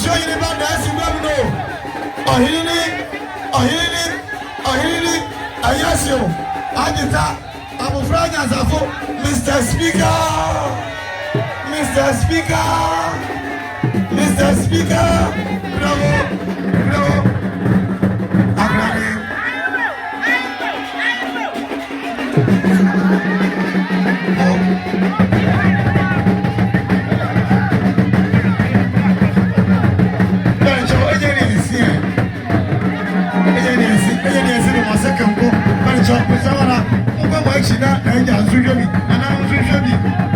show you about that. Ayasio, Agita, Abu Franya Zafo, Mr. Speaker, Mr. Speaker, Mr. Speaker, bravo, bravo, Abraham. Second go, but it's up with someone. I'm going to actually not. I just should be, and I'm